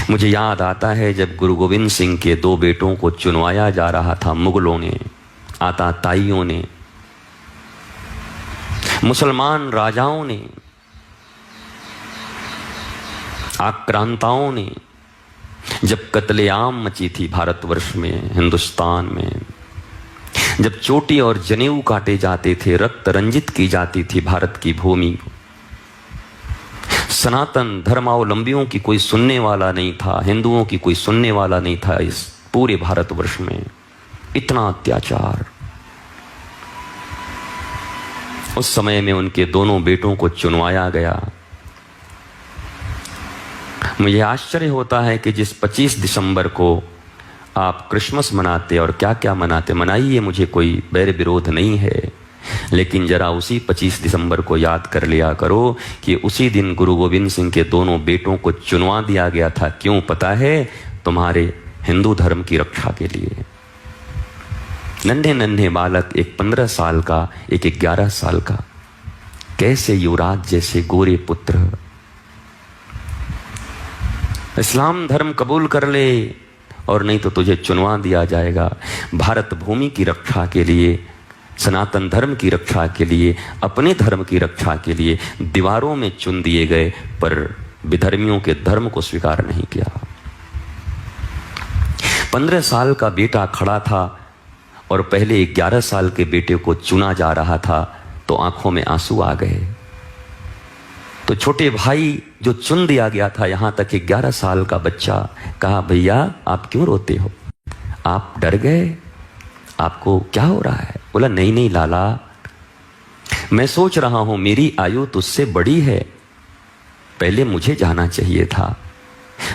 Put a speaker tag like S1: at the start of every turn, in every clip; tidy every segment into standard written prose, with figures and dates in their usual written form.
S1: मुझे याद आता है जब गुरु गोविंद सिंह के 2 बेटों को चुनवाया जा रहा था, मुगलों ने, आताताइयों ने, मुसलमान राजाओं ने, आक्रांताओं ने, जब कत्लेआम मची थी भारतवर्ष में, हिंदुस्तान में, जब चोटी और जनेऊ काटे जाते थे, रक्त रंजित की जाती थी भारत की भूमि, सनातन धर्मावलंबियों की कोई सुनने वाला नहीं था, हिंदुओं की कोई सुनने वाला नहीं था। इस पूरे भारतवर्ष में इतना अत्याचार। उस समय में उनके दोनों बेटों को चुनवाया गया। मुझे आश्चर्य होता है कि जिस 25 दिसंबर को आप क्रिसमस मनाते और क्या क्या मनाते, मनाइए, मुझे कोई बैर विरोध नहीं है, लेकिन जरा उसी 25 दिसंबर को याद कर लिया करो कि उसी दिन गुरु गोविंद सिंह के दोनों बेटों को चुनवा दिया गया था। क्यों पता है? तुम्हारे हिंदू धर्म की रक्षा के लिए। नन्हे नन्हे बालक, एक 15 साल का, एक 11 साल का, कैसे युवराज जैसे गोरे पुत्र इस्लाम धर्म कबूल कर ले और नहीं तो तुझे चुनवा दिया जाएगा। भारत भूमि की रक्षा के लिए, सनातन धर्म की रक्षा के लिए, अपने धर्म की रक्षा के लिए दीवारों में चुन दिए गए, पर विधर्मियों के धर्म को स्वीकार नहीं किया। 15 साल का बेटा खड़ा था और पहले 11 साल के बेटे को चुना जा रहा था, तो आंखों में आंसू आ गए। तो छोटे भाई जो चुन दिया गया था, यहां तक 11 साल का बच्चा, कहा भैया आप क्यों रोते हो? आप डर गए? आपको क्या हो रहा है? बोला नहीं नहीं लाला, मैं सोच रहा हूं मेरी आयु तुझसे बड़ी है, पहले मुझे जाना चाहिए था।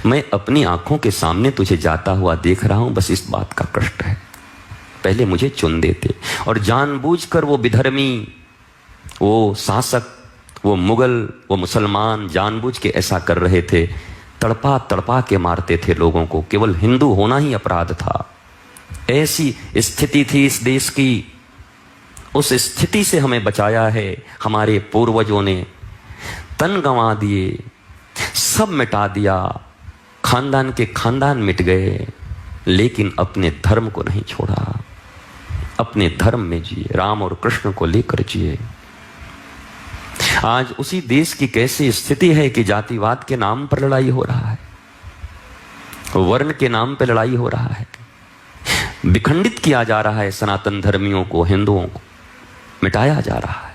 S1: मैं अपनी आंखों के सामने तुझे जाता हुआ देख रहा हूं, बस इस बात का कष्ट है। पहले मुझे चुन देते। और जानबूझकर वो विधर्मी, वो शासक, वो मुगल, वो मुसलमान जानबूझ के ऐसा कर रहे थे। तड़पा तड़पा के मारते थे लोगों को। केवल हिंदू होना ही अपराध था। ऐसी स्थिति थी इस देश की। उस स्थिति से हमें बचाया है हमारे पूर्वजों ने। तन गंवा दिए, सब मिटा दिया, खानदान के खानदान मिट गए, लेकिन अपने धर्म को नहीं छोड़ा। अपने धर्म में जिए, राम और कृष्ण को लेकर जिए। आज उसी देश की कैसी स्थिति है कि जातिवाद के नाम पर लड़ाई हो रहा है, वर्ण के नाम पर लड़ाई हो रहा है, विखंडित किया जा रहा है सनातन धर्मियों को, हिंदुओं को मिटाया जा रहा है,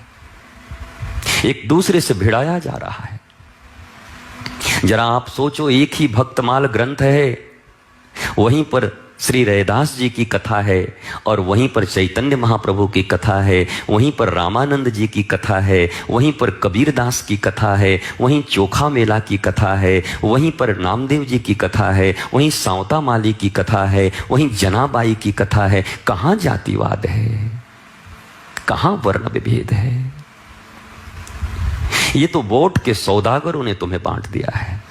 S1: एक दूसरे से भिड़ाया जा रहा है। जरा आप सोचो, एक ही भक्तमाल ग्रंथ है, वहीं पर श्री रैदास जी की कथा है, और वहीं पर चैतन्य महाप्रभु की कथा है, वहीं पर रामानंद जी की कथा है, वहीं पर कबीरदास की कथा है, वहीं चोखा मेला की कथा है, वहीं पर नामदेव जी की कथा है, वहीं सावता माली की कथा है, वहीं जनाबाई की कथा है। कहाँ जातिवाद है? कहाँ वर्ण विभेद है? ये तो वोट के सौदागरों ने तुम्हें बांट दिया है,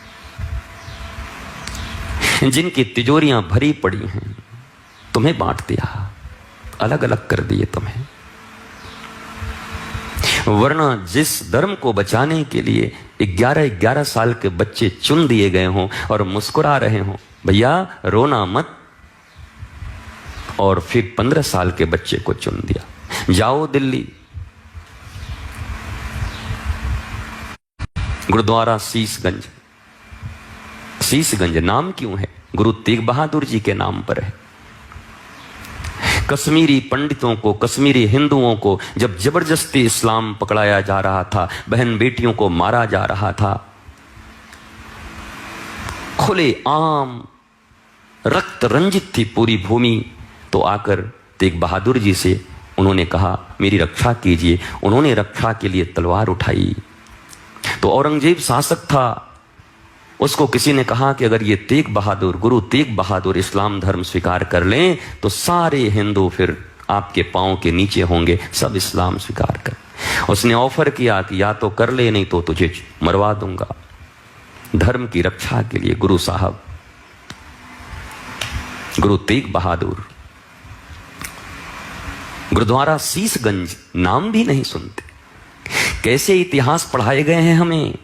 S1: जिनकी तिजोरियां भरी पड़ी हैं, तुम्हें बांट दिया, अलग अलग कर दिए तुम्हें। वरना जिस धर्म को बचाने के लिए 11-11 साल के बच्चे चुन दिए गए हों और मुस्कुरा रहे हों, भैया रोना मत, और फिर 15 साल के बच्चे को चुन दिया। जाओ दिल्ली, गुरुद्वारा शीशगंज, शीशगंज नाम क्यों है? गुरु तेग बहादुर जी के नाम पर है। कश्मीरी पंडितों को, कश्मीरी हिंदुओं को जब जबरदस्ती इस्लाम पकड़ाया जा रहा था, बहन बेटियों को मारा जा रहा था, खुले आम रक्त रंजित थी पूरी भूमि, तो आकर तेग बहादुर जी से उन्होंने कहा मेरी रक्षा कीजिए। उन्होंने रक्षा के लिए तलवार उठाई। तो औरंगजेब शासक था, उसको किसी ने कहा कि अगर ये तेग बहादुर, गुरु तेग बहादुर इस्लाम धर्म स्वीकार कर लें तो सारे हिंदू फिर आपके पांव के नीचे होंगे, सब इस्लाम स्वीकार कर। उसने ऑफर किया कि या तो कर ले, नहीं तो तुझे मरवा दूंगा। धर्म की रक्षा के लिए गुरु साहब, गुरु तेग बहादुर, गुरुद्वारा शीशगंज नाम भी नहीं सुनते। कैसे इतिहास पढ़ाए गए हैं हमें।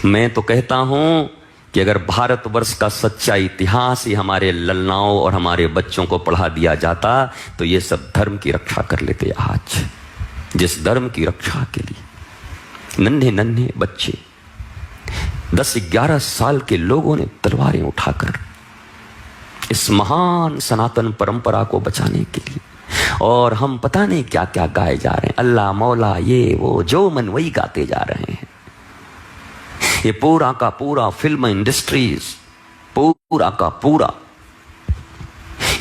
S1: मैं तो कहता हूं कि अगर भारतवर्ष का सच्चा इतिहास ही हमारे ललनाओं और हमारे बच्चों को पढ़ा दिया जाता तो ये सब धर्म की रक्षा कर लेते। आज जिस धर्म की रक्षा के लिए नन्हे नन्हे बच्चे 10-11 साल के लोगों ने तलवारें उठाकर इस महान सनातन परंपरा को बचाने के लिए, और हम पता नहीं क्या क्या गाए जा रहे हैं, अल्लाह मौला ये वो, जो मन वही गाते जा रहे हैं। ये पूरा का पूरा फिल्म इंडस्ट्रीज, पूरा का पूरा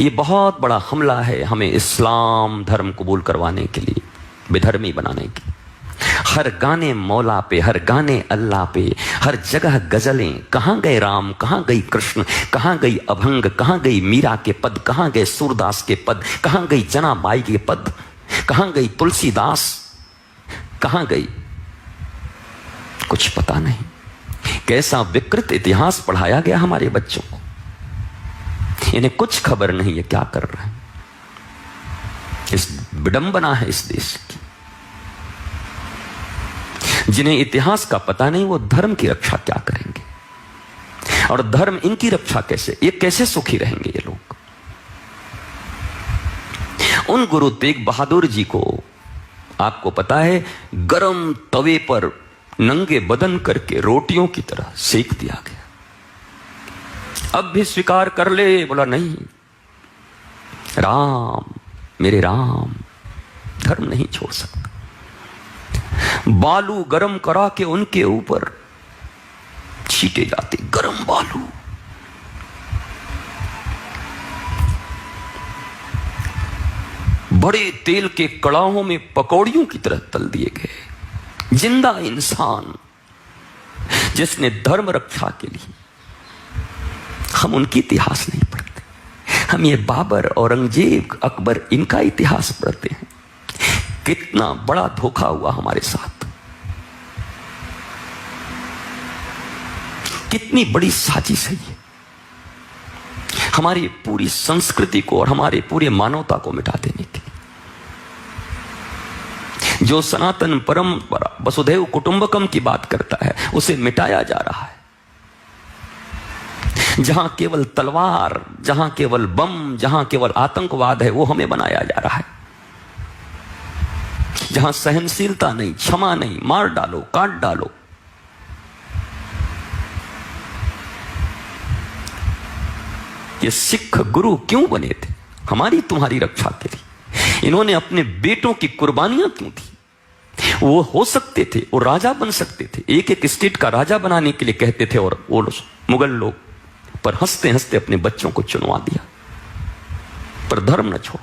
S1: ये बहुत बड़ा हमला है हमें इस्लाम धर्म कबूल करवाने के लिए, बेधर्मी बनाने के लिए। हर गाने मौला पे, हर गाने अल्लाह पे, हर जगह गजलें। कहां गए राम, कहां गई कृष्ण, कहां गई अभंग, कहां गई मीरा के पद, कहां गए सूरदास के पद, कहां गई जनाबाई के पद, कहां गई तुलसीदास, कहां गई, कुछ पता नहीं। कैसा विकृत इतिहास पढ़ाया गया हमारे बच्चों को, इन्हें कुछ खबर नहीं है क्या कर रहे हैं। इस विडंबना है इस देश की। जिन्हें इतिहास का पता नहीं वो धर्म की रक्षा क्या करेंगे, और धर्म इनकी रक्षा कैसे, ये कैसे सुखी रहेंगे ये लोग। उन गुरु तेग बहादुर जी को आपको पता है गरम तवे पर नंगे बदन करके रोटियों की तरह सेक दिया गया। अब भी स्वीकार कर ले, बोला नहीं, राम मेरे राम धर्म नहीं छोड़ सकता। बालू गरम करा के उनके ऊपर छीटे जाते, गरम बालू। बड़े तेल के कड़ाहों में पकौड़ियों की तरह तल दिए गए जिंदा इंसान जिसने धर्म रक्षा के लिए। हम उनकी इतिहास नहीं पढ़ते, हम ये बाबर, औरंगजेब, अकबर इनका इतिहास पढ़ते हैं। कितना बड़ा धोखा हुआ हमारे साथ, कितनी बड़ी साजिश है ये हमारी पूरी संस्कृति को और हमारे पूरे मानवता को मिटा देने के लिए। जो सनातन परंपरा वसुधैव कुटुंबकम की बात करता है उसे मिटाया जा रहा है। जहां केवल तलवार, जहां केवल बम, जहां केवल आतंकवाद है वो हमें बनाया जा रहा है। जहां सहनशीलता नहीं, क्षमा नहीं, मार डालो, काट डालो। ये सिख गुरु क्यों बने थे? हमारी तुम्हारी रक्षा के लिए। इन्होंने अपने बेटों की कुर्बानियां क्यों दी? वो हो सकते थे, वो राजा बन सकते थे, एक एक स्टेट का राजा बनाने के लिए कहते थे, और वो मुगल लोग, पर हंसते हंसते अपने बच्चों को चुनवा दिया। पर धर्म न छोड़।